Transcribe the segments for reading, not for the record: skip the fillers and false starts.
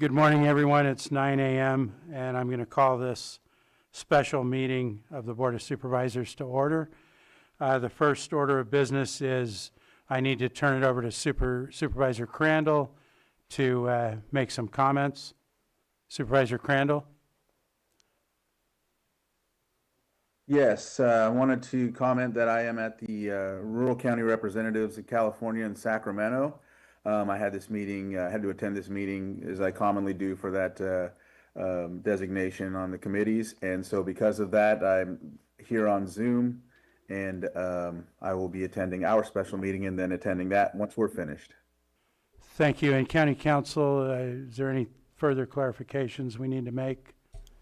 Good morning, everyone. It's 9 a.m. and I'm going to call this special meeting of the Board of Supervisors to order. The first order of business is I need to turn it over to Supervisor Crandall to make some comments. Supervisor Crandall? Yes, I wanted to comment that I am at the Rural County Representatives of California in Sacramento. I had this meeting, had to attend this meeting as I commonly do for that designation on the committees. And so because of that, I'm here on Zoom, and I will be attending our special meeting and then attending that once we're finished. Thank you. And County Council, is there any further clarifications we need to make?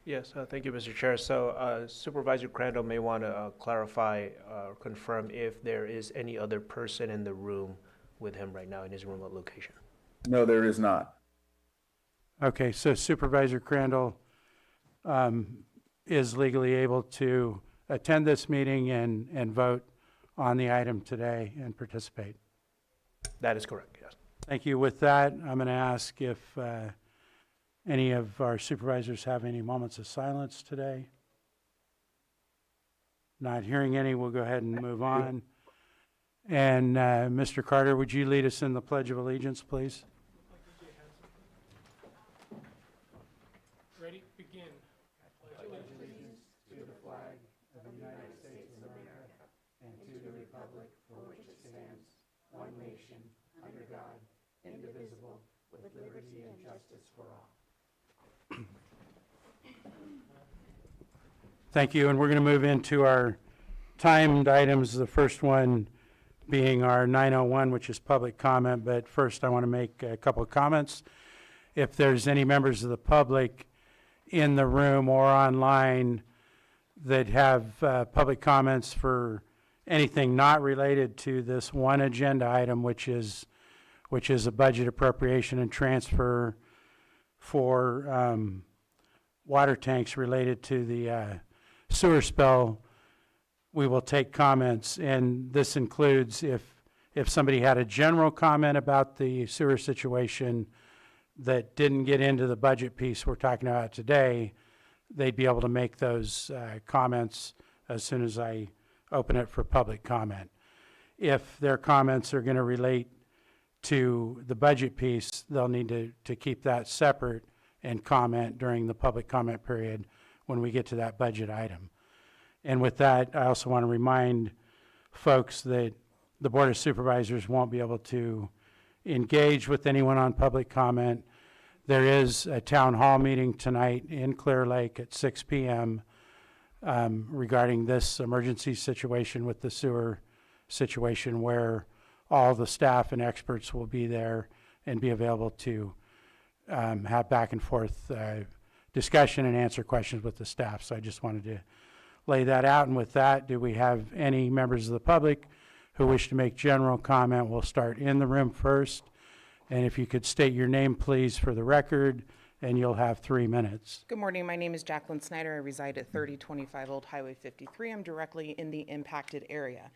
Yes, thank you, Mr. Chair. So Supervisor Crandall may want to clarify or confirm if there is any other person in the room with him right now in his remote location. No, there is not. Okay, so Supervisor Crandall is legally able to attend this meeting and vote on the item today and participate. That is correct, yes. Thank you. With that, I'm going to ask if any of our supervisors have any moments of silence today. Not hearing any, we'll go ahead and move on. And Mr. Carter, would you lead us in the Pledge of Allegiance, please? Ready? Begin. I pledge allegiance to the flag of the United States of America and to the republic for which it stands, one nation, under God, indivisible, with liberty and justice for all. Thank you, and we're going to move into our timed items, the first one being our 901, which is public comment, but first I want to make a couple of comments. If there's any members of the public in the room or online that have public comments for anything not related to this one agenda item, which is a budget appropriation and transfer for water tanks related to the sewer spill, we will take comments. And this includes if somebody had a general comment about the sewer situation that didn't get into the budget piece we're talking about today, they'd be able to make those comments as soon as I open it for public comment. If their comments are going to relate to the budget piece, they'll need to keep that separate and comment during the public comment period when we get to that budget item. And with that, I also want to remind folks that the Board of Supervisors won't be able to engage with anyone on public comment. There is a town hall meeting tonight in Clear Lake at 6 p.m. Regarding this emergency situation with the sewer situation, where all the staff and experts will be there and be available to have back and forth discussion and answer questions with the staff. So I just wanted to lay that out. And with that, do we have any members of the public who wish to make general comment? We'll start in the room first. And if you could state your name, please, for the record, and you'll have 3 minutes. Good morning. My name is Jacqueline Snyder. I reside at 3025 Old Highway 53. I'm directly in the impacted area.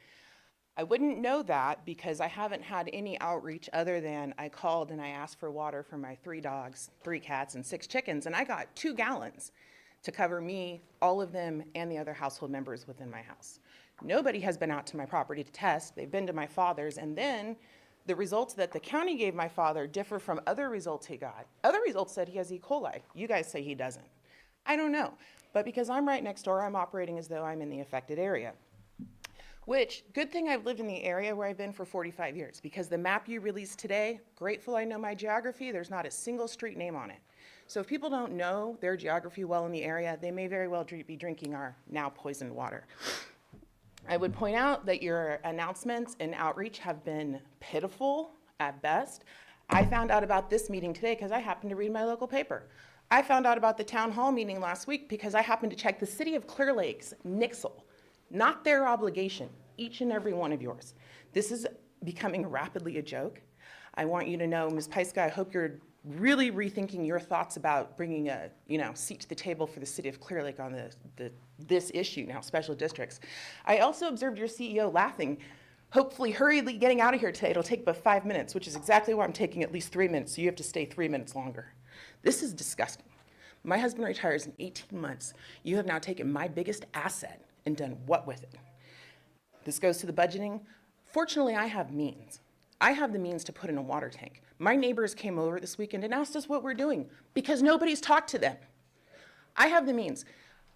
I wouldn't know that because I haven't had any outreach other than I called and I asked for water for my 3 dogs, 3 cats, and 6 chickens, and I got 2 gallons to cover me, all of them, and the other household members within my house. Nobody has been out to my property to test. They've been to my father's, and then the results that the county gave my father differ from other results he got. Other results said he has E. coli. You guys say he doesn't. I don't know, but because I'm right next door, I'm operating as though I'm in the affected area. Which, good thing I've lived in the area where I've been for 45 years, because the map you released today, grateful I know my geography, there's not a single street name on it. So if people don't know their geography well in the area, they may very well be drinking our now poisoned water. I would point out that your announcements and outreach have been pitiful at best. I found out about this meeting today because I happened to read my local paper. I found out about the town hall meeting last week because I happened to check the City of Clear Lake's Nixle. Not their obligation, each and every one of yours. This is becoming rapidly a joke. I want you to know, Ms. Peiska, I hope you're really rethinking your thoughts about bringing a seat to the table for the City of Clear Lake on this issue now, special districts. I also observed your CEO laughing, hopefully hurriedly getting out of here today. It'll take but 5 minutes, which is exactly why I'm taking at least 3 minutes, so you have to stay 3 minutes longer. This is disgusting. My husband retires in 18 months. You have now taken my biggest asset and done what with it? This goes to the budgeting. Fortunately, I have means. I have the means to put in a water tank. My neighbors came over this weekend and asked us what we're doing because nobody's talked to them. I have the means.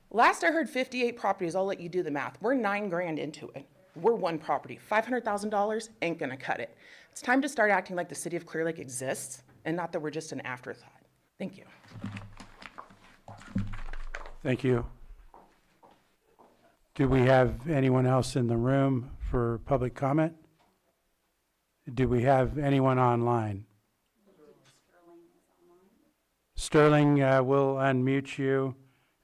Last I heard 58 properties, I'll let you do the math. We're $9,000 into it. We're one property. $500,000 ain't gonna cut it. It's time to start acting like the city of Clear Lake exists and not that we're just an afterthought. Thank you. Thank you. Do we have anyone else in the room for public comment? Do we have anyone online? Sterling, we'll unmute you,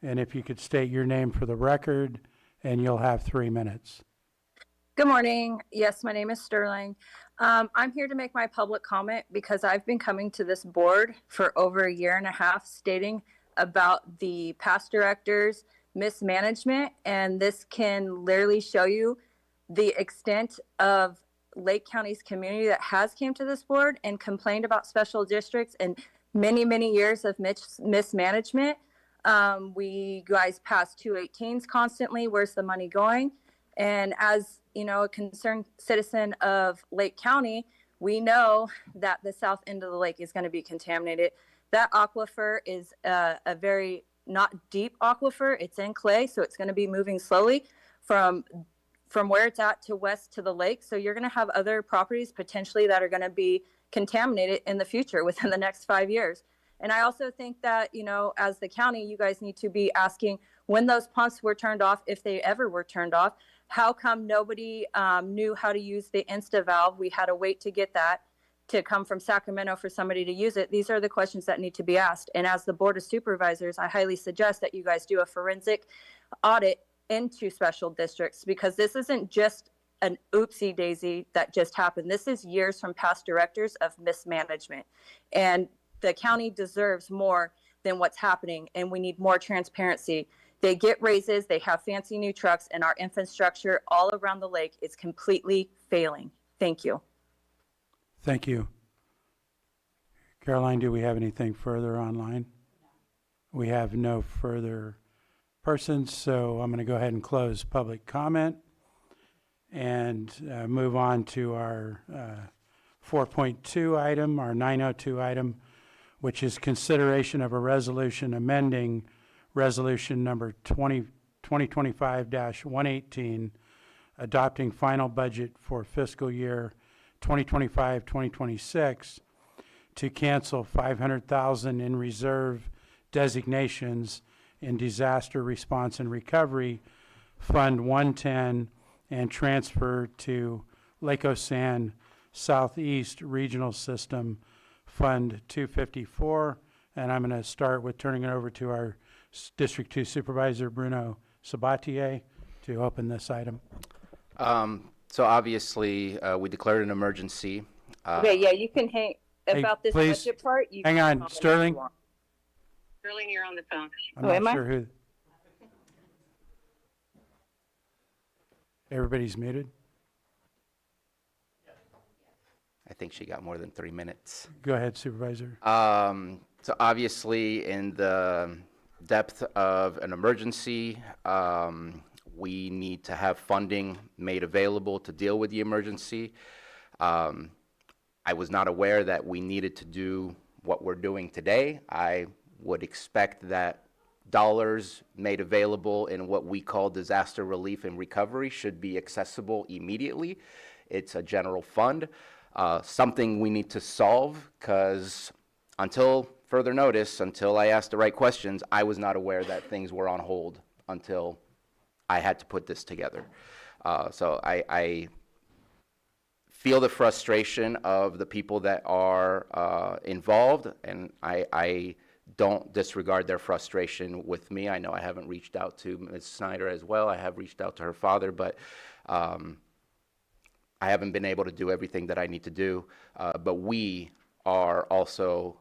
and if you could state your name for the record, and you'll have 3 minutes. Good morning. Yes, my name is Sterling. I'm here to make my public comment because I've been coming to this board for over a year and a half stating about the past directors' mismanagement, and this can literally show you the extent of Lake County's community that has came to this board and complained about special districts and many, many years of mismanagement. We guys pass 218s constantly. Where's the money going? And as you know, a concerned citizen of Lake County, we know that the south end of the lake is going to be contaminated. That aquifer is a very not deep aquifer. It's in clay, so it's going to be moving slowly from where it's at to west to the lake. So you're going to have other properties potentially that are going to be contaminated in the future within the next 5 years. And I also think that, you know, as the county, you guys need to be asking when those pumps were turned off, if they ever were turned off. How come nobody knew how to use the Insta valve? We had to wait to get that to come from Sacramento for somebody to use it. These are the questions that need to be asked. And as the Board of Supervisors, I highly suggest that you guys do a forensic audit into special districts, because this isn't just an oopsie daisy that just happened. This is years from past directors of mismanagement. And the county deserves more than what's happening, and we need more transparency. They get raises, they have fancy new trucks, and our infrastructure all around the lake is completely failing. Thank you. Thank you. Caroline, do we have anything further online? We have no further persons, so I'm going to go ahead and close public comment and move on to our 4.2 item, our 902 item, which is consideration of a resolution amending resolution number 2025-118, adopting final budget for fiscal year 2025-2026 to cancel $500,000 in reserve designations in Disaster Response and Recovery Fund 110 and transfer to Lake Osan Southeast Regional System Fund 254. And I'm going to start with turning it over to our District 2 Supervisor, Bruno Sabatier, to open this item. So obviously, we declared an emergency. Okay, yeah, you can hang about this please, budget part. You hang can on, Sterling. Sterling, you're on the phone. I'm Oh, am not I? sure who. Everybody's muted. I think she got more than 3 minutes. Go ahead, Supervisor. So obviously, in the depth of an emergency, we need to have funding made available to deal with the emergency. I was not aware that we needed to do what we're doing today. I would expect that dollars made available in what we call disaster relief and recovery should be accessible immediately. It's a general fund, something we need to solve, because until further notice, until I asked the right questions, I was not aware that things were on hold until I had to put this together. So I feel the frustration of the people that are involved, and I don't disregard their frustration with me. I know I haven't reached out to Ms. Snyder as well. I have reached out to her father, but I haven't been able to do everything that I need to do. But we are also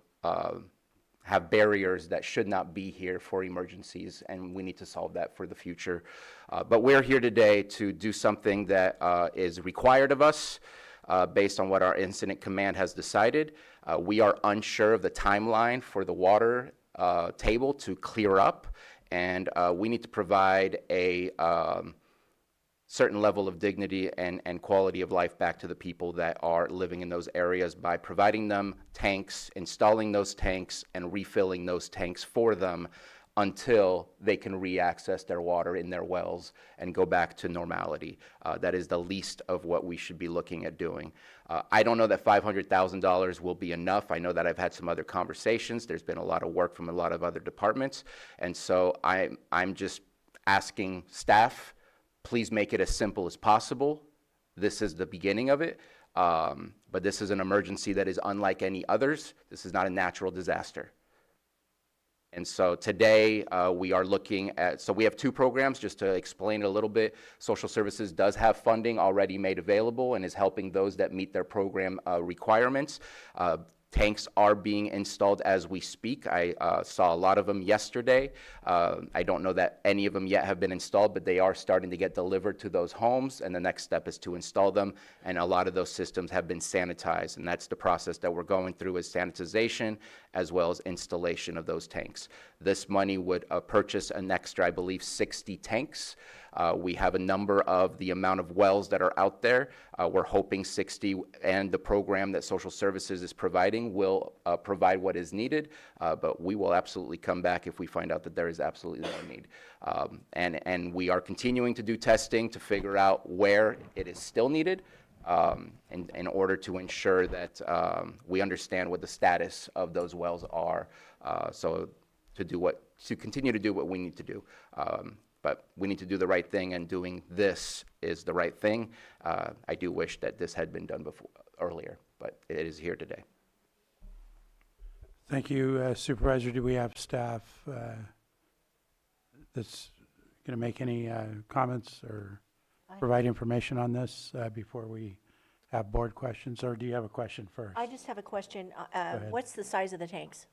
have barriers that should not be here for emergencies, and we need to solve that for the future. But we're here today to do something that is required of us based on what our incident command has decided. We are unsure of the timeline for the water table to clear up, and we need to provide a certain level of dignity and quality of life back to the people that are living in those areas by providing them tanks, installing those tanks, and refilling those tanks for them until they can re-access their water in their wells and go back to normality. That is the least of what we should be looking at doing. I don't know that $500,000 will be enough. I know that I've had some other conversations. There's been a lot of work from a lot of other departments. And so I'm just asking staff, please make it as simple as possible. This is the beginning of it. But this is an emergency that is unlike any others. This is not a natural disaster. And so today we are looking at, so we have two programs, just to explain it a little bit. Social Services does have funding already made available and is helping those that meet their program requirements. Tanks are being installed as we speak. I saw a lot of them yesterday. I don't know that any of them yet have been installed, but they are starting to get delivered to those homes, and the next step is to install them, and a lot of those systems have been sanitized, and that's the process that we're going through, is sanitization as well as installation of those tanks. This money would purchase an extra, I believe, 60 tanks. We have a number of the amount of wells that are out there. We're hoping 60, and the program that Social Services is providing will provide what is needed, but we will absolutely come back if we find out that there is absolutely no need. And we are continuing to do testing to figure out where it is still needed, in order to ensure that we understand what the status of those wells are, so to continue to do what we need to do. But we need to do the right thing, and doing this is the right thing. I do wish that this had been done earlier, but it is here today. Thank you, Supervisor. Do we have staff that's going to make any comments or provide information on this before we have board questions? Or do you have a question first? I just have a question. ahead. What's the size of the tanks?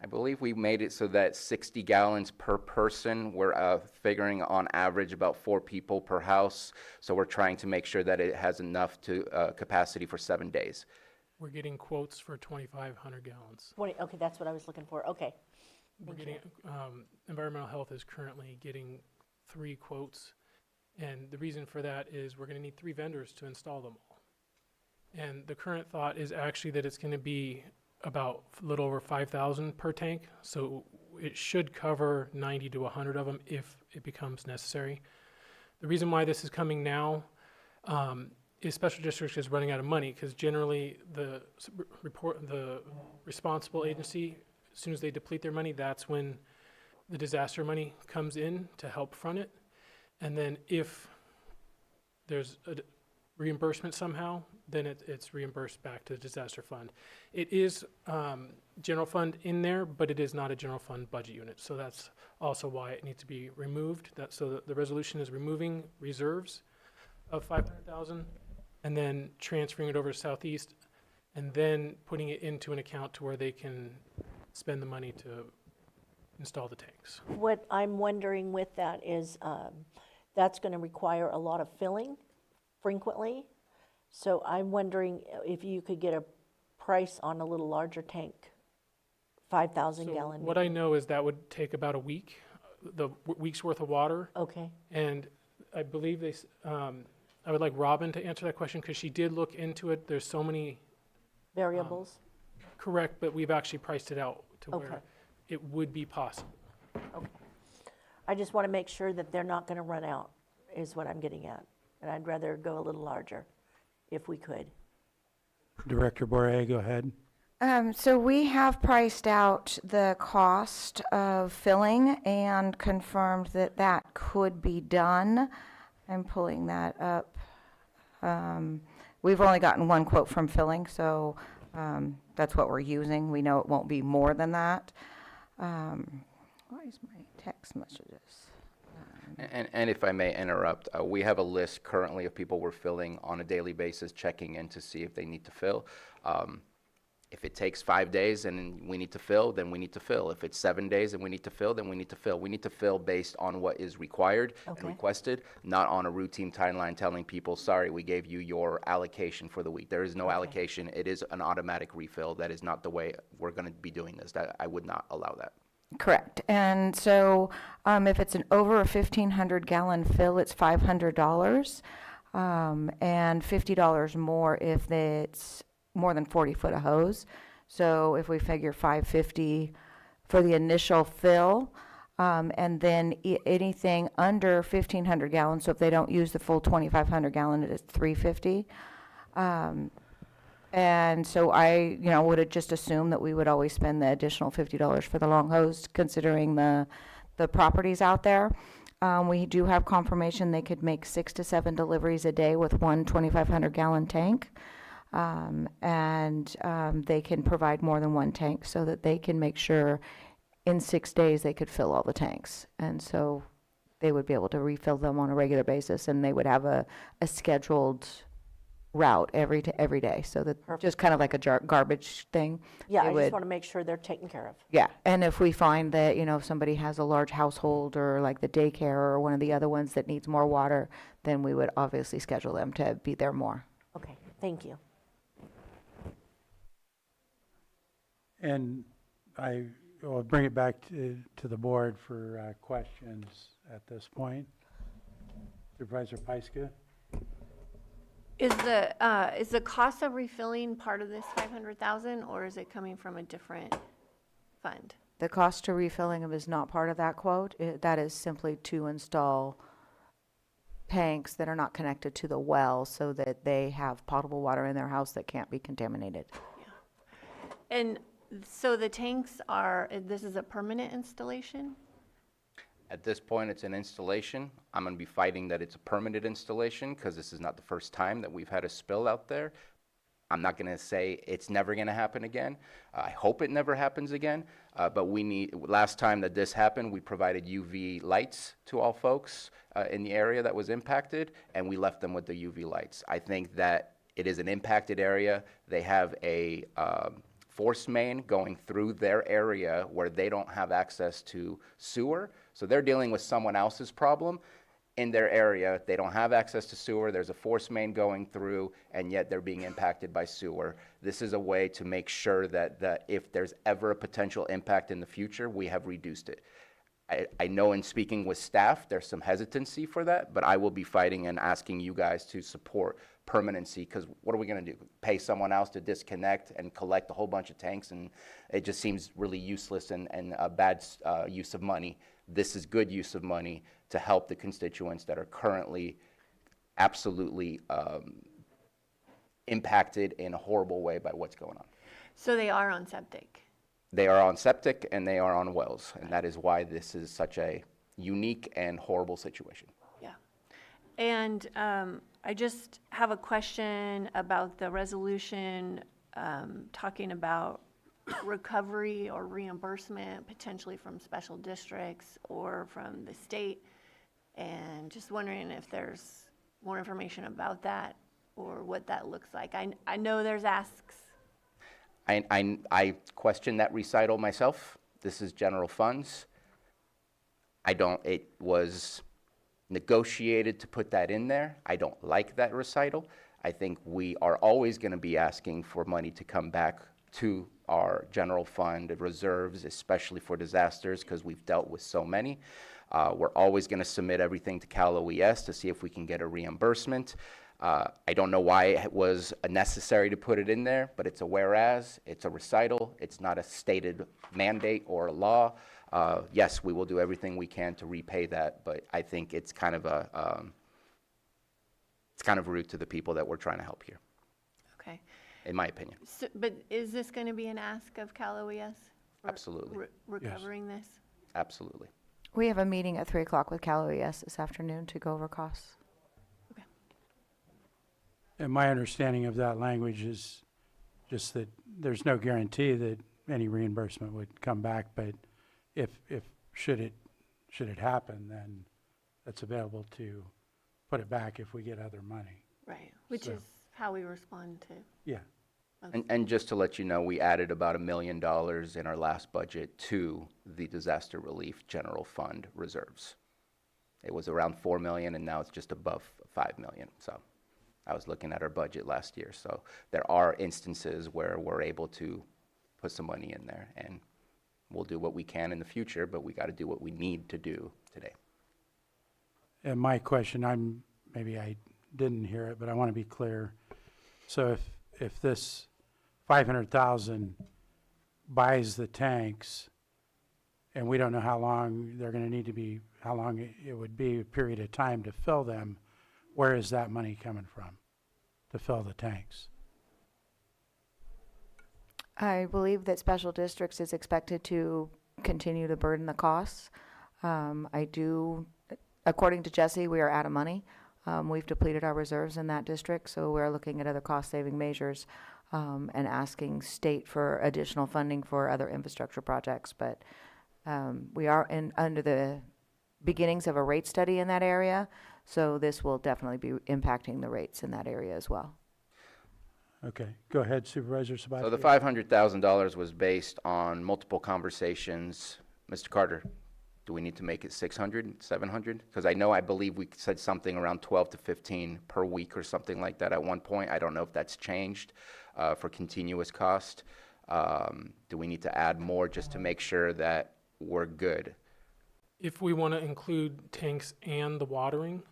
I believe we made it so that 60 gallons per person. We're figuring on average about 4 people per house. So we're trying to make sure that it has enough capacity for 7 days. We're getting quotes for 2,500 gallons. Okay, that's what I was looking for. Okay. We're getting, environmental health is currently getting 3 quotes. And the reason for that is we're going to need 3 vendors to install them all. And the current thought is actually that it's going to be about a little over 5,000 per tank. So it should cover 90 to 100 of them if it becomes necessary. The reason why this is coming now is special districts is running out of money, because generally the responsible agency, as soon as they deplete their money, that's when the disaster money comes in to help front it. And then if there's a reimbursement somehow, then it's reimbursed back to the disaster fund. It is general fund in there, but it is not a general fund budget unit. So that's also why it needs to be removed. So the resolution is removing reserves of 500,000 and then transferring it over to Southeast and then putting it into an account to where they can spend the money to install the tanks. What I'm wondering with that is that's going to require a lot of filling frequently. So I'm wondering if you could get a price on a little larger tank, 5,000 So gallon. what I know is that would take about a week, the week's worth of water. Okay, And I believe I would like Robin to answer that question, because she did look into it. There's so many, variables. correct, but we've actually priced it out to Okay. where it would be possible. Okay. I just want to make sure that they're not going to run out, is what I'm getting at. And I'd rather go a little larger, if we could. Director Bourret, go ahead. So we have priced out the cost of filling and confirmed that that could be done. I'm pulling that up. We've only gotten 1 quote from filling, so that's what we're using. We know it won't be more than that. Why is my text messages? And if I may interrupt, we have a list currently of people we're filling on a daily basis, checking in to see if they need to fill. If it takes 5 days and we need to fill, then we need to fill. If it's 7 days and we need to fill, then we need to fill. We need to fill based on what is required and Okay. requested, not on a routine timeline telling people, sorry, we gave you your allocation for the week. There is no allocation. It is an automatic refill. That is not the way we're going to be doing this. That I would not allow that. Correct. And so if it's an over a 1,500 gallon fill, it's $500, and $50 more if it's more than 40 foot of hose. So if we figure $550 for the initial fill, and then anything under 1,500 gallons, so if they don't use the full 2,500 gallon, it's $350. And so I, would have just assumed that we would always spend the additional $50 for the long hose, considering the properties out there. We do have confirmation they could make 6 to 7 deliveries a day with one 2,500 gallon tank. And they can provide more than one tank so that they can make sure in 6 days they could fill all the tanks. And so they would be able to refill them on a regular basis, and they would have a scheduled route every day, so that just kind of like a garbage thing. Yeah, They I would- just want to make sure they're taken care of. Yeah, and if we find that, if somebody has a large household or like the daycare or one of the other ones that needs more water, then we would obviously schedule them to be there more. Okay, thank you. And I will bring it back to the board for questions at this point. Supervisor Pyska? Is the cost of refilling part of this 500,000, or is it coming from a different fund? The cost to refilling them is not part of that quote. That is simply to install tanks that are not connected to the well so that they have potable water in their house that can't be contaminated. And so the tanks this is a permanent installation? At this point, it's an installation. I'm going to be fighting that it's a permanent installation because this is not the first time that we've had a spill out there. I'm not going to say it's never going to happen again. I hope it never happens again. But last time that this happened, we provided UV lights to all folks in the area that was impacted, and we left them with the UV lights. I think that it is an impacted area. They have a force main going through their area where they don't have access to sewer. So they're dealing with someone else's problem in their area. They don't have access to sewer. There's a force main going through, and yet they're being impacted by sewer. This is a way to make sure that if there's ever a potential impact in the future, we have reduced it. I know in speaking with staff, there's some hesitancy for that, but I will be fighting and asking you guys to support permanency, because what are we going to do? Pay someone else to disconnect and collect a whole bunch of tanks? And it just seems really useless and a bad use of money. This is good use of money to help the constituents that are currently absolutely impacted in a horrible way by what's going on. So they are on septic? They are on septic and they are on wells, and that is why this is such a unique and horrible situation. Yeah. And I just have a question about the resolution talking about recovery or reimbursement potentially from special districts or from the state, and just wondering if there's more information about that or what that looks like. I know there's asks. I question that recital myself. This is general funds. It was negotiated to put that in there. I don't like that recital. I think we are always going to be asking for money to come back to our general fund reserves, especially for disasters, because we've dealt with so many. We're always going to submit everything to Cal OES to see if we can get a reimbursement. I don't know why it was necessary to put it in there, but it's a whereas, it's a recital, it's not a stated mandate or a law. Yes, we will do everything we can to repay that, but I think it's kind of rude to the people that we're trying to help here, Okay. in my opinion. So, but is this going to be an ask of Cal OES? for Absolutely. Recovering this? Absolutely. We have a meeting at 3 o'clock with Cal OES this afternoon to go over costs. And my understanding of that language is just that there's no guarantee that any reimbursement would come back, but if should it happen, then that's available to put it back if we get other money. Right, which So- is how we respond to. Yeah. And just to let you know, we added about $1 million in our last budget to the disaster relief general fund reserves. It was around 4 million and now it's just above 5 million. So I was looking at our budget last year. So there are instances where we're able to put some money in there, and we'll do what we can in the future, but we got to do what we need to do today. And my question, maybe I didn't hear it, but I want to be clear. So if this 500,000 buys the tanks, and we don't know how long they're going to need to be, how long it would be a period of time to fill them, where is that money coming from to fill the tanks? I believe that special districts is expected to continue to burden the costs. According to Jesse, we are out of money. We've depleted our reserves in that district, so we're looking at other cost-saving measures and asking state for additional funding for other infrastructure projects. But we are under the beginnings of a rate study in that area, so this will definitely be impacting the rates in that area as well. Okay, go ahead, Supervisor Sabatier. So the $500,000 was based on multiple conversations. Mr. Carter, do we need to make it 600, 700? Because I believe we said something around 12 to 15 per week or something like that at one point. I don't know if that's changed for continuous cost. Do we need to add more just to make sure that we're good? If we want to include tanks and the watering,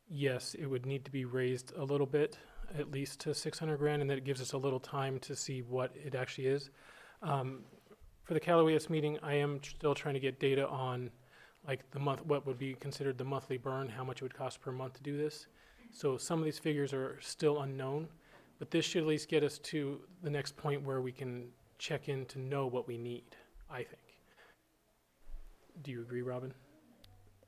yes, it would need to be raised a little bit, at least to 600 grand, and then it gives us a little time to see what it actually is. For the Callaway-S meeting, I am still trying to get data on like the month, what would be considered the monthly burn, how much it would cost per month to do this. So some of these figures are still unknown, but this should at least get us to the next point where we can check in to know what we need, I think. Do you agree, Robin?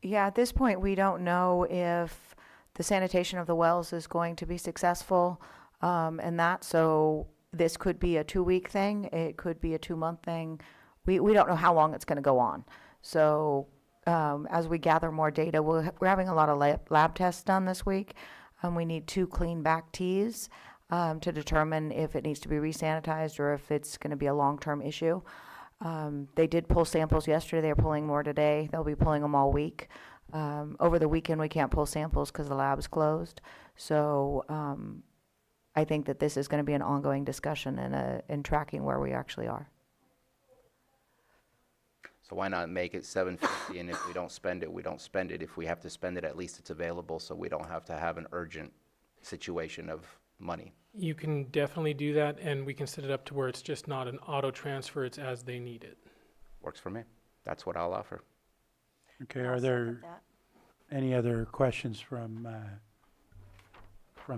Yeah, at this point, we don't know if the sanitation of the wells is going to be successful and that, so this could be a 2-week thing, it could be a 2-month thing. We don't know how long it's going to go on. So as we gather more data, we're having a lot of lab tests done this week. We need 2 clean back teas to determine if it needs to be resanitized or if it's going to be a long-term issue. They did pull samples yesterday. They're pulling more today. They'll be pulling them all week. Over the weekend, we can't pull samples because the lab's closed. So I think that this is going to be an ongoing discussion and tracking where we actually are. So why not make it 750, and if we don't spend it, we don't spend it. If we have to spend it, at least it's available so we don't have to have an urgent situation of money. You can definitely do that, and we can set it up to where it's just not an auto transfer, it's as they need it. Works for me. That's what I'll offer. Okay, I'll are there second that. any other questions from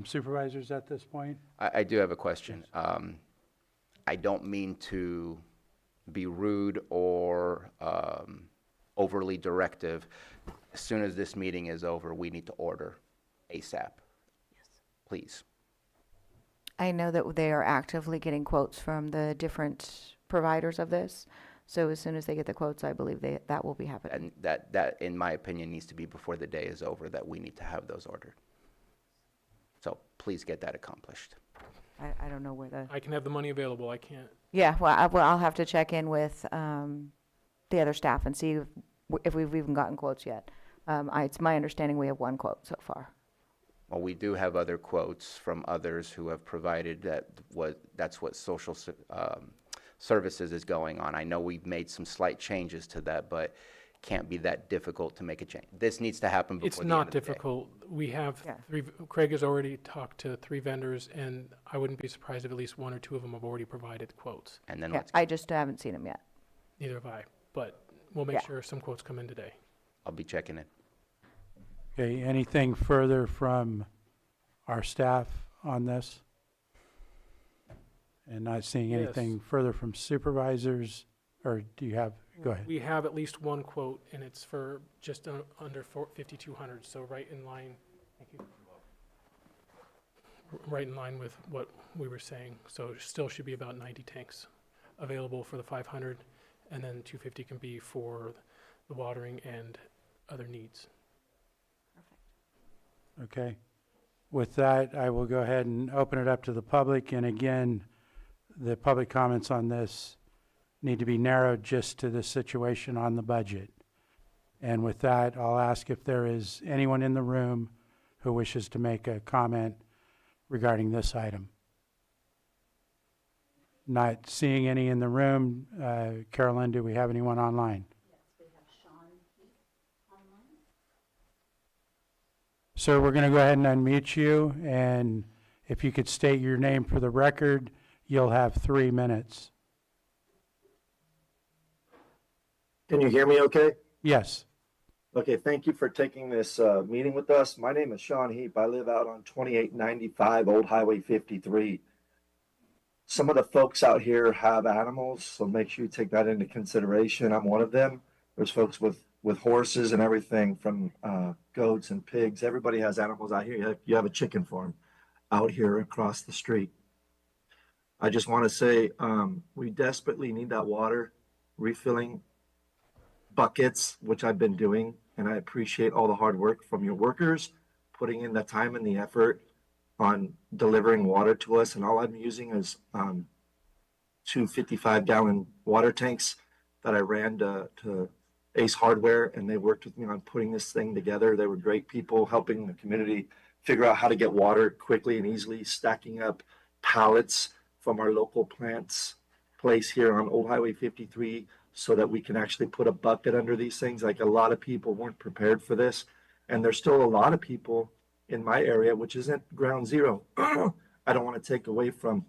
supervisors at this point? I do have a question. I don't mean to be rude or overly directive. As soon as this meeting is over, we need to order ASAP. Yes. Please. I know that they are actively getting quotes from the different providers of this. So as soon as they get the quotes, I believe that will be happening. And that, in my opinion, needs to be before the day is over, that we need to have those ordered. So please get that accomplished. I don't know where I can have the money available, I can't. Yeah, well, I'll have to check in with the other staff and see if we've even gotten quotes yet. It's my understanding we have 1 quote so far. Well, we do have other quotes from others who have provided that's what social services is going on. I know we've made some slight changes to that, but can't be that difficult to make a change. This needs to happen before It's the end not of the day. difficult. We have Yeah. Craig has already talked to 3 vendors, and I wouldn't be surprised if at least 1 or 2 of them have already provided quotes. And then Yeah, let's, I just haven't seen them yet. Neither have I, but we'll make Yeah. sure some quotes come in today. I'll be checking it. Okay, anything further from our staff on this? And not seeing Yes. anything further from supervisors, or do you have, go ahead. We have at least 1 quote, and it's for just under 5,200, so right in line, thank you. Right in line with what we were saying, so it still should be about 90 tanks available for the 500, and then 250 can be for the watering and other needs. Okay. With that, I will go ahead and open it up to the public. And again, the public comments on this need to be narrowed just to the situation on the budget. And with that, I'll ask if there is anyone in the room who wishes to make a comment regarding this item. Not seeing any in the room. Carolyn, do we have anyone online? Sir, we're going to go ahead and unmute you, and if you could state your name for the record, you'll have 3 minutes. Can you hear me okay? Yes. Okay, thank you for taking this meeting with us. My name is Sean Heap. I live out on 2895 Old Highway 53. Some of the folks out here have animals, so make sure you take that into consideration. I'm one of them. There's folks with horses and everything from goats and pigs. Everybody has animals out here. You have a chicken farm out here across the street. I just want to say we desperately need that water refilling buckets, which I've been doing, and I appreciate all the hard work from your workers, putting in the time and the effort on delivering water to us. And all I'm using is 2 55-gallon water tanks that I ran to Ace Hardware, and they worked with me on putting this thing together. They were great people helping the community figure out how to get water quickly and easily, stacking up pallets from our local plants place here on Old Highway 53 so that we can actually put a bucket under these things. Like, a lot of people weren't prepared for this, and there's still a lot of people in my area, which isn't ground zero. I don't want to take away from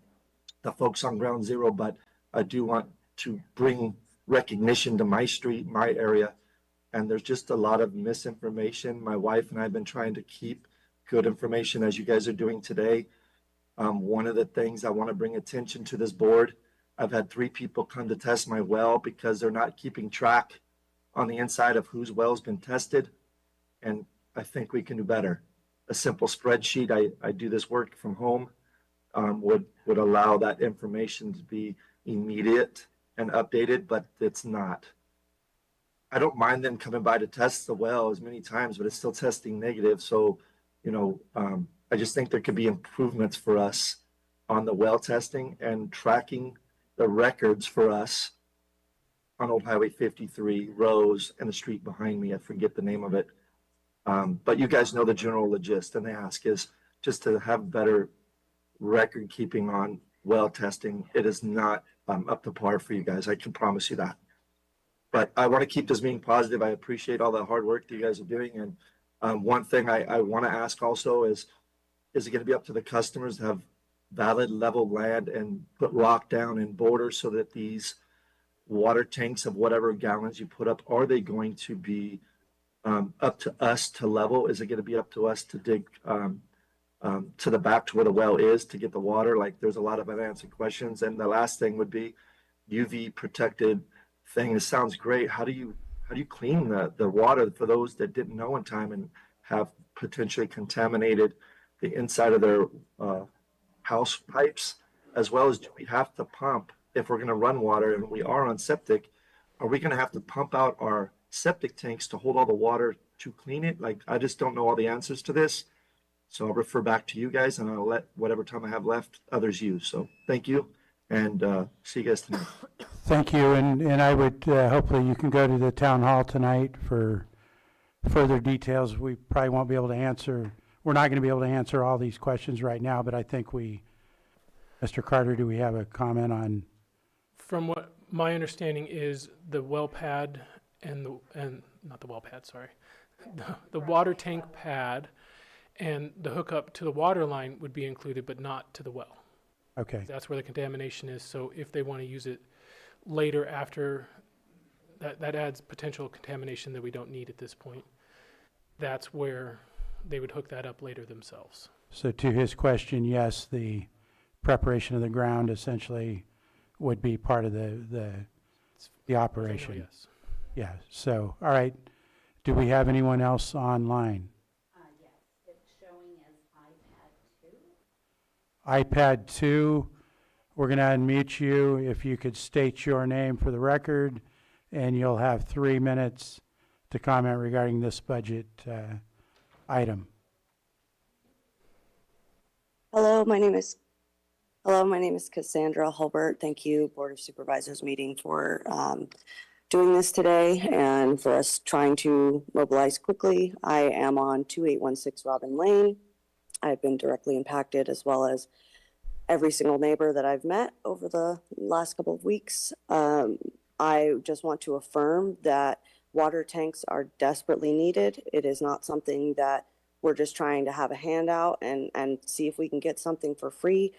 the folks on ground zero, but I do want to bring recognition to my street, my area. And there's just a lot of misinformation. My wife and I have been trying to keep good information, as you guys are doing today. One of the things I want to bring attention to this board, I've had 3 people come to test my well because they're not keeping track on the inside of whose well's been tested. And I think we can do better. A simple spreadsheet, I do this work from home, would allow that information to be immediate and updated, but it's not. I don't mind them coming by to test the well as many times, but it's still testing negative. So, I just think there could be improvements for us on the well testing and tracking the records for us on Old Highway 53, Rose, and the street behind me. I forget the name of it. But you guys know the general gist, and the ask is just to have better record keeping on well testing. It is not up to par for you guys. I can promise you that. But I want to keep this meeting positive. I appreciate all the hard work that you guys are doing. And one thing I want to ask also is it going to be up to the customers to have valid level land and put rock down and borders so that these water tanks of whatever gallons you put up, are they going to be up to us to level? Is it going to be up to us to dig to the back to where the well is to get the water? Like, there's a lot of unanswered questions. And the last thing would be UV protected thing. It sounds great. How do you clean the water for those that didn't know in time and have potentially contaminated the inside of their house pipes, as well as do we have to pump if we're going to run water and we are on septic? Are we going to have to pump out our septic tanks to hold all the water to clean it? Like, I just don't know all the answers to this. So I'll refer back to you guys, and I'll let whatever time I have left others use. So thank you, and see you guys tonight. Thank you, and I would, hopefully you can go to the town hall tonight for further details. We probably won't be able to answer, we're not going to be able to answer all these questions right now, but I think Mr. Carter, do we have a comment on? From what my understanding is, the well pad and not the well pad, sorry, the water tank pad and the hookup to the water line would be included, but not to the well. Okay. That's where the contamination is. So if they want to use it later after, that adds potential contamination that we don't need at this point. That's where they would hook that up later themselves. So to his question, yes, the preparation of the ground essentially would be part of the operation. Yes. Yeah, so, all right. Do we have anyone else online? Yes, it's showing as iPad 2, we're going to unmute you. If you could state your name for the record, and you'll have 3 minutes to comment regarding this budget item. Hello, my name is Hello, my name is Cassandra Hulbert. Thank you, Board of Supervisors meeting for doing this today and for us trying to mobilize quickly. I am on 2816 Robin Lane. I've been directly impacted as well as every single neighbor that I've met over the last couple of weeks. I just want to affirm that water tanks are desperately needed. It is not something that we're just trying to have a handout and see if we can get something for free.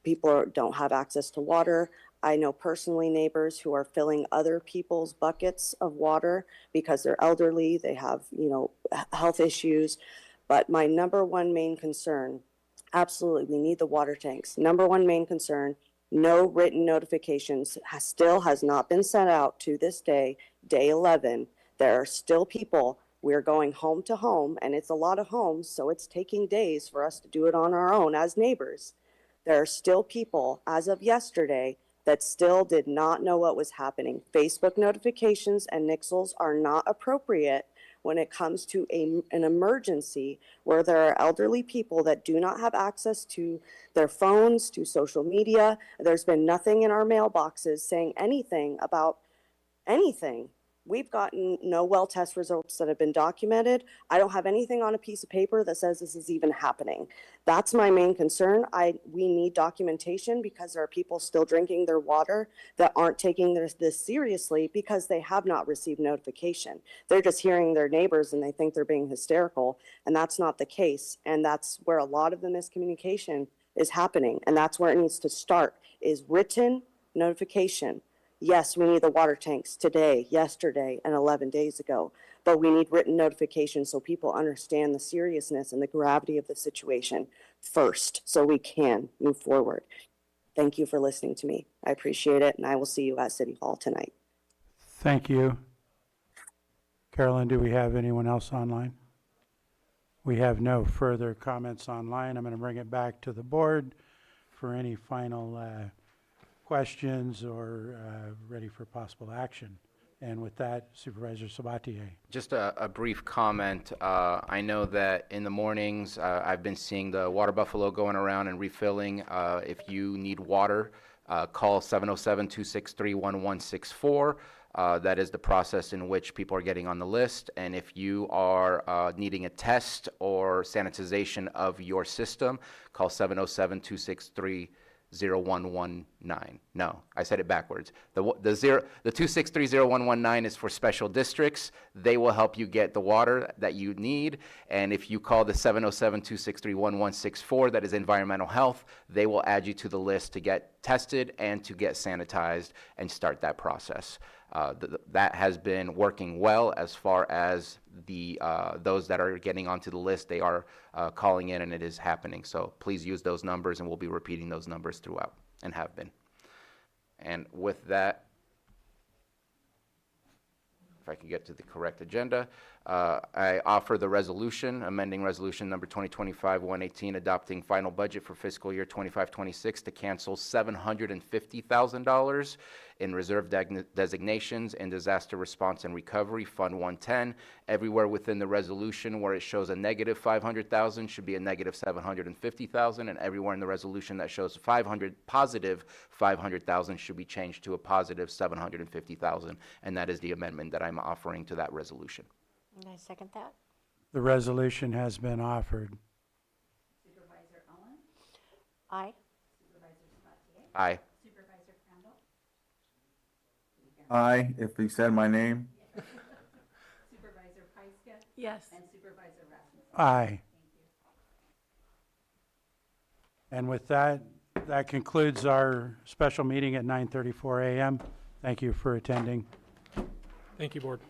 People don't have access to water. I know personally neighbors who are filling other people's buckets of water because they're elderly, they have, health issues. But my number one main concern, absolutely, we need the water tanks. Number one main concern, no written notifications still has not been sent out to this day, day 11. There are still people, we're going home to home, and it's a lot of homes, so it's taking days for us to do it on our own as neighbors. There are still people, as of yesterday, that still did not know what was happening. Facebook notifications and nixles are not appropriate when it comes to an emergency where there are elderly people that do not have access to their phones, to social media. There's been nothing in our mailboxes saying anything about anything. We've gotten no well test results that have been documented. I don't have anything on a piece of paper that says this is even happening. That's my main concern. We need documentation because there are people still drinking their water that aren't taking this seriously because they have not received notification. They're just hearing their neighbors and they think they're being hysterical, and that's not the case. And that's where a lot of the miscommunication is happening, and that's where it needs to start, is written notification. Yes, we need the water tanks today, yesterday, and 11 days ago, but we need written notification so people understand the seriousness and the gravity of the situation first so we can move forward. Thank you for listening to me. I appreciate it, and I will see you at City Hall tonight. Thank you. Carolyn, do we have anyone else online? We have no further comments online. I'm going to bring it back to the board for any final questions or ready for possible action. And with that, Supervisor Sabatier. Just a brief comment. I know that in the mornings, I've been seeing the Water Buffalo going around and refilling. If you need water, call 707-263-1164. That is the process in which people are getting on the list. And if you are needing a test or sanitization of your system, call 707-263-0119. No, I said it backwards. The 263-0119 is for special districts. They will help you get the water that you need. And if you call the 707-263-1164, that is environmental health, they will add you to the list to get tested and to get sanitized and start that process. That has been working well as far as those that are getting onto the list. They are calling in and it is happening. So please use those numbers, and we'll be repeating those numbers throughout and have been. And with that, if I could get to the correct agenda, I offer the resolution, amending resolution number 2025-118, adopting final budget for fiscal year 25-26 to cancel $750,000 in reserve designations in disaster response and recovery, Fund 110. Everywhere within the resolution where it shows a negative 500,000 should be a negative 750,000, and everywhere in the resolution that shows positive 500,000 should be changed to a positive 750,000, and that is the amendment that I'm offering to that resolution. And I second that. The resolution has been offered. Supervisor Owen? Aye. Supervisor Sabatier? Aye. Supervisor Crandall? Aye, if he said my name. Supervisor Pyska? Yes. And Supervisor Rasmussen? Aye. And with that, that concludes our special meeting at 9:34 a.m. Thank you for attending. Thank you, Board.